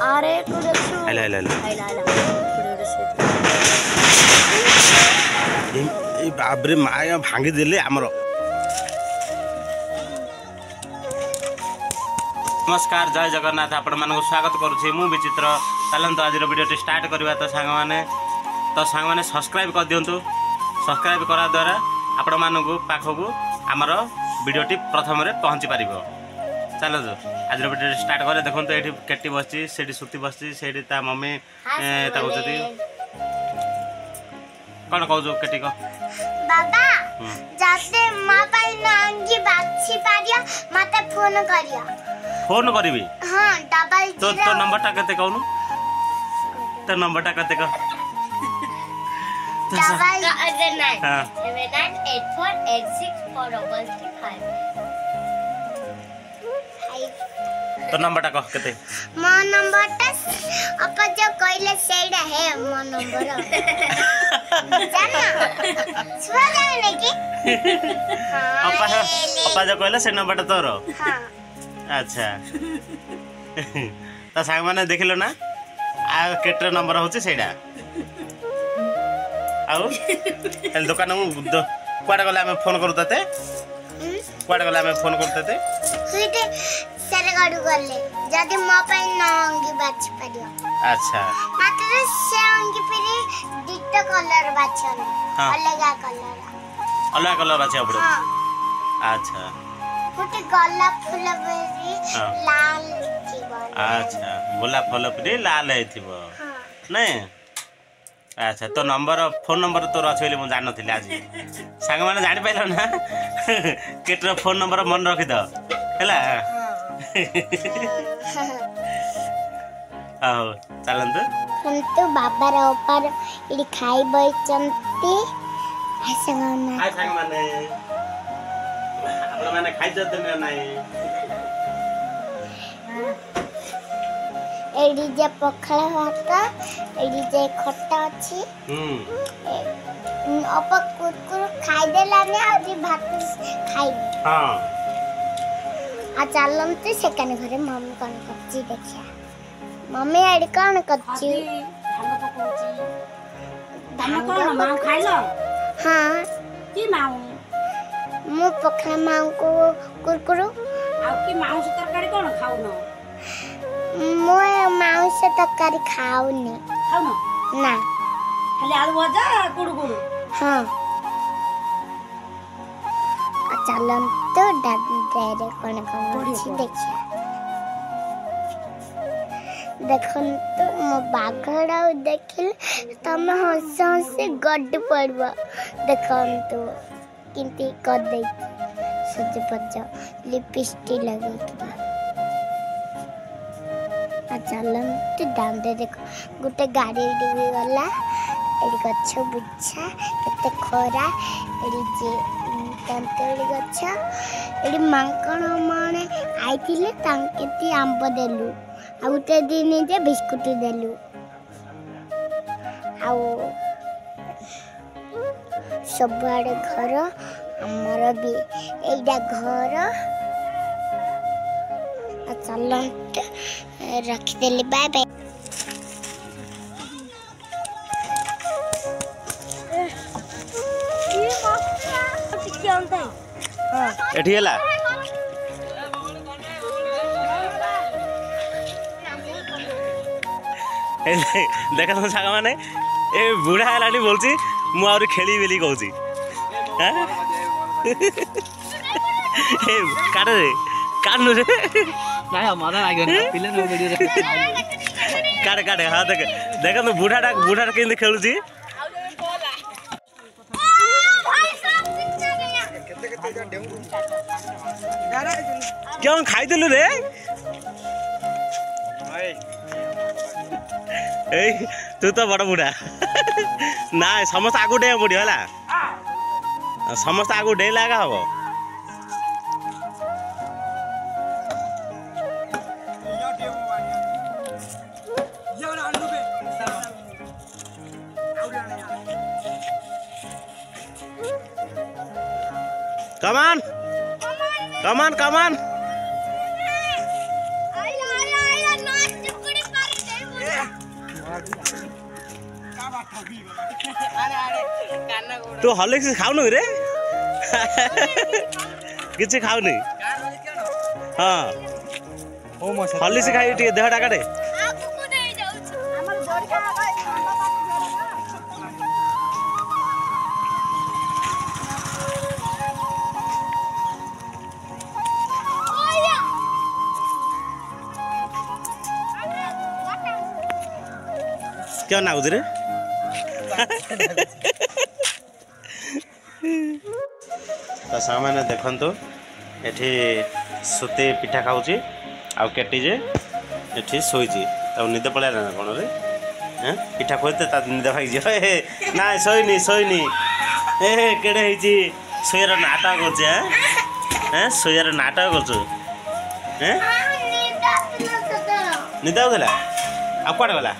अरे कुडछु आइला आइला आइला ए बाबरे माया भांगी देले हमर। नमस्कार जय जगन्नाथ आपण मानक स्वागत करूछी मु विचित्र। चलंतु आज वीडियो स्टार्ट करबा तो सांग माने सब्सक्राइब कर दियंतु। सब्सक्राइब करा द्वारा आपण मानक पाखकु हमर वीडियो प्रथम रे पहुंची पारिबो। चलो आज वीडियो स्टार्ट करे। देखो ये केटी बसची सेठी सुती बसची सेठी ता मम्मी ता कहती कौन कहू केटी को बाबा जाते मां पाई नांगी बाछी पारिया मते फोन करिया। फोन करबी हां डबल तो नंबर टा कते कहनु तो नंबर टा कते कह डबल 9 हां 78486435 तो नंबर टा कह कते मो नंबर टा अपा जो कहले सेडा है मो नंबर जाना सुना जाने की अपा जो कहले से नंबर टा तोर। हां अच्छा तो सांग माने देखिलो ना आ केटर नंबर होची सेडा आउ तल दुकान कुआडे गला में फोन करू तते कुआडे गला में फोन करू तते सुइते सेरे गाडू गले जदी मो पाई नांगी बाछी पारिया। अच्छा मात्र से अंगी पिरी डिटो कलर बाछन हाँ। अलग कलर बाछे अपड़े। हां अच्छा फुटे गोलाप फूल बेरी हाँ। लाल थीबो। अच्छा गोलाप फल परे लाल हेथिबो हां नहीं। अच्छा तो नंबर फोन नंबर तोर अछि बोली मु जान नथिले आज सांग माने जानि पाइलो ना केटर फोन नंबर मन रखि द हैला। आओ चलंतु किंतु बाबा रे ऊपर इडी खाई बइचंती हसंगना हाय सांग माने आपण माने खाइ जते नाही एडी जे पखळा भात एडी जे खट्टा अछि अपा कुरकुर खाई देला ने आदि भात खाई। हां आ चलम ते सेकंड घरे मम्मी कोन करची देखिया मम्मी एडी कोन करची धान कोन मां खाइलो हां की मां मु पखळा मां को कुरकुरु आ की मांस तरकारी कोन खाउनो मु मांस तरकारी खाउनी खाउनो ना खाली आलू भजा कुडकुडु। हां आ चलम तो दादी रे कोन करची देखिया देखन तो मो बाघड़ा देखिल तमे हंस हंस गड पड़बो देखन तो किंती कर दे सज पज लिपस्टिक लगे आ चलम तो दांडे देखो गुटे गाड़ी डिबी गला एडी गछ बुच्छा केते खरा एडी जे तंतड़ी गछ एडी मांकण माने आइथिले तांकेती आंब देलु आ उते दिन जे बिस्कुट देलु आ सबआडे घर हमर भी एडा घर आ चलंत रख देली बाय बाय। एठी हला देख सांग माने ए बुढ़ा हलानी बोलची मु आउरी खेली बेली कहूची ए काट रे काटनु रे नाही मजा लाग्यो पिले न वीडियो रे काट काट हां देख देख तो बुढ़ाटा केंदे खेलुची क्यों खाई देलु रे ए तू तो बड़ बुढ़ा ना समस्त आगु डे पड़ो है समस्त आगु डे लगा हम कमान कमान कमान तू हॉर्लिक्स खाऊनु रे किसी खाऊनी हाँ हॉर्लिक्स खाई टे देहटा काटे क्या नाउज रे तो सामान्य देखंतु एठी सुते पिठा खाऊची आउ केटी जे एठी सोईची तो निद पळा ना कोन रे हैं पिठा खोइते ता निद भाई जे ना सोईनी सोईनी ए केडे हिची सोयर नाटक करछे हैं सोयर नाटक करछो हैं निद आउला आ कोड गला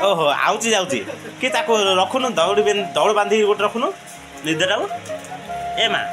ओहो आउची जाउची कि ताको रखुनु दौड़ बांधी गोटे रखुनु निदेटा ए माँ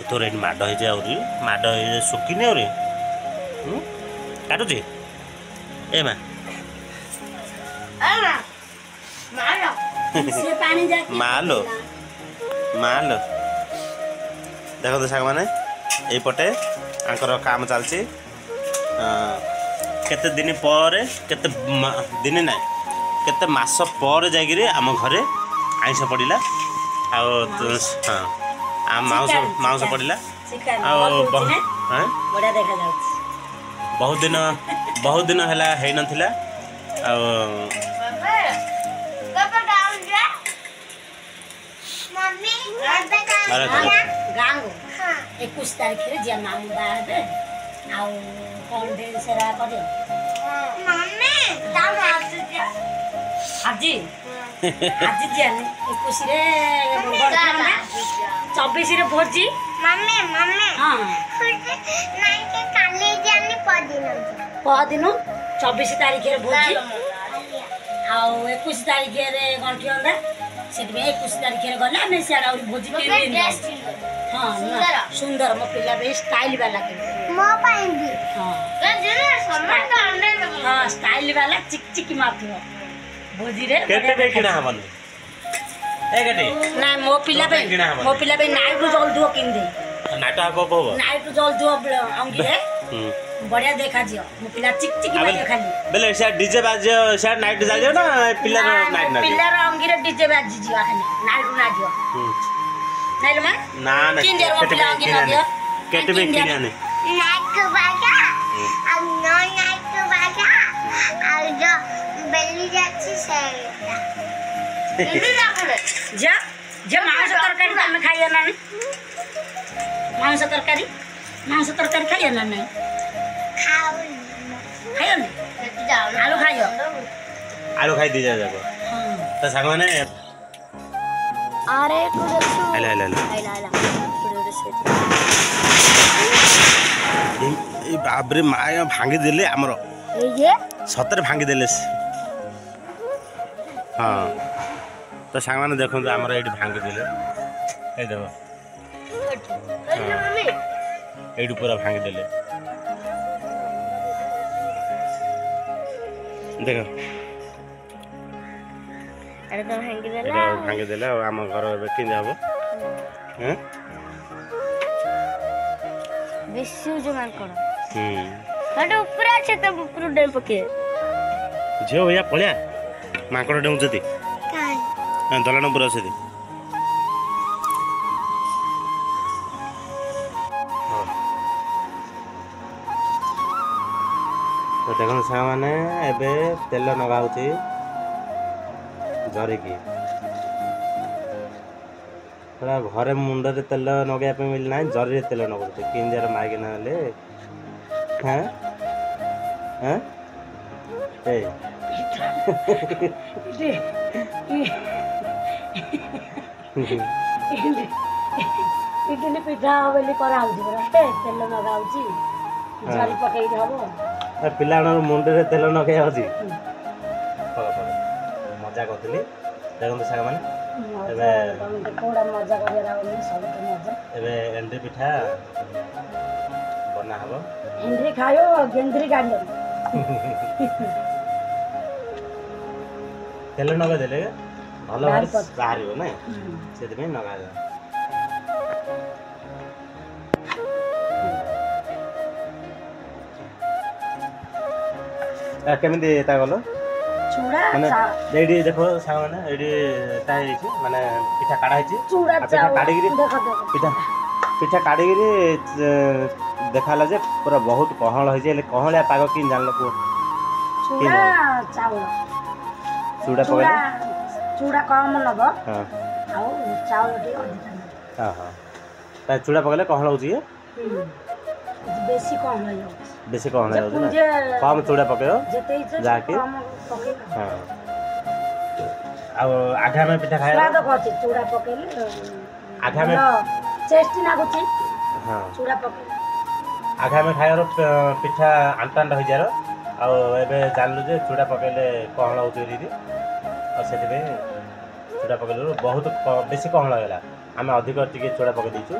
तोर ये माड हो माड सुखिनी आउरी काटुची ए माँ मालो मालो देख तो साग मैंने यपटे आंकर काम चलती केते दिन पर केते दिन ना केते मास पर जागिरी आम घरे आइंस पड़िला हाँ माउस माउस पड़िला बहुत दिन है नथिला गाँव 21 तारीख जे मामू बाहर कौन दे सेरा करियो मम्मी दाम आजी आजी जानी 21 रे 24 रे भोजी मम्मी मम्मी हां नहीं के काले जानी पदिन 24 तारीख रे भोजी आ 21 तारीख रे गंठी अंदा सेट में 21 तारीख रे गला मैं सेरा भोजी के हां सुंदर मो पिला बे स्टाइल वाला के मो पाएंगी हां हाँ स्टाइल वाला चिक चिक मारथियो भोजी रे केते बे किना हवन ए केते ना मो पिला बे नाइट जल दुओ किन दे नाटा को बो नाइट जल दुओ अंगी रे बढ़िया देखा जियो मो पिला चिक चिक मारे खाली बेले से डीजे बाजियो से नाइट जाजियो ना पिला नाइट ना पिला अंगी रे डीजे बाजी जियो खाली नाइट ना जियो नाइल मा ना ना किन दे पिला अंगी ना दियो केते बे किना ने नाइट को बाजा अब नो नाइट को बाजा और जो बेली जाची से बेली ना करे जा जा मांस तरकारी में खाइए ना मांस तरकारी खाइए ना नहीं खाओ खाइए ना आलू खाइयो आलू खाई दी जाबो तो संग माने अरे कुदसु आला ए बाबरे माया भांगी देले हमरो ये सतर भांगी देले हाँ तो सांग माने देखो हमरो एठी भांगी देले ए देबो एठी पूरा भांगी देले देखो अरे तो भांगी देला एटा भांगी देले हम घर बेकिन जाबो हैं विश्व जमान कोन हट ऊपर আছে তো ऊपर डेम पके झियो भैया पळ्या माकड़ डेउ जति काई दलान पूरा सेति तो देखो सामाने एबे तेल नगाउची जरी की थोड़ा घरे मुंडरे तेल नगे पे मिल ना जरी तेल नगुते किन जरा मागे ना ले हैं हैं ए इडली पिठा बेली कराउची बरा तेल नगाउची जरी पकई देबो पिलाणर मुंडरे तेल नगे अछि मजा करतली देखो साग माने एबे कोड़ा मजा करेला सब मजा एबे एंड्री पिठा बना हबो एंड्री खायो गेंद्री गाड़ी तेल नगा देले भल भारी बाहरियो ना सेति में नगा दे केमिति ता गलो चूड़ा माने एडी देखो साग माने एडी ता हेछि माने पिठा काढा हेछि चूड़ा पिठा काढिगिरी देखो देखो पिठा पिठा काढिगिरी देखाला जे पूरा बहुत कहळ होई जे कहळिया पाग कि जानलो को चूड़ा चावल चूड़ा पगले चूड़ा कम नब हां आउ चावल टी अधिक हां हां ता चूड़ा पगले कहळ होछि बेसी कम हो बेसी कहळ होछि ना कम चूड़ा पकेयो जेते इच्छा जाके कम पके हां आ आधा में पिठा खाया स्वाद करछि चूड़ा पकेले आधा में टेस्टी लागुछि हां चूड़ा पके आधा में खायर पिठा आंटान हो जार आ एबे जानलु जे चूड़ा पकेले कहळ होछि दीदी आ सेति में चूड़ा पकेले बहुत बेसी कहळ होला आमे अधिक टिके चूड़ा पके दिछु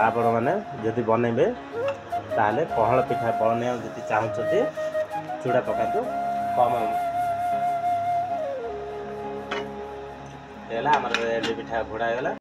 आपण माने जदि बनेबे ताले कहळ पिठा बने जति चाहछते चूड़ा पकातो कम एला हमर पिठा घोड़ा गेला।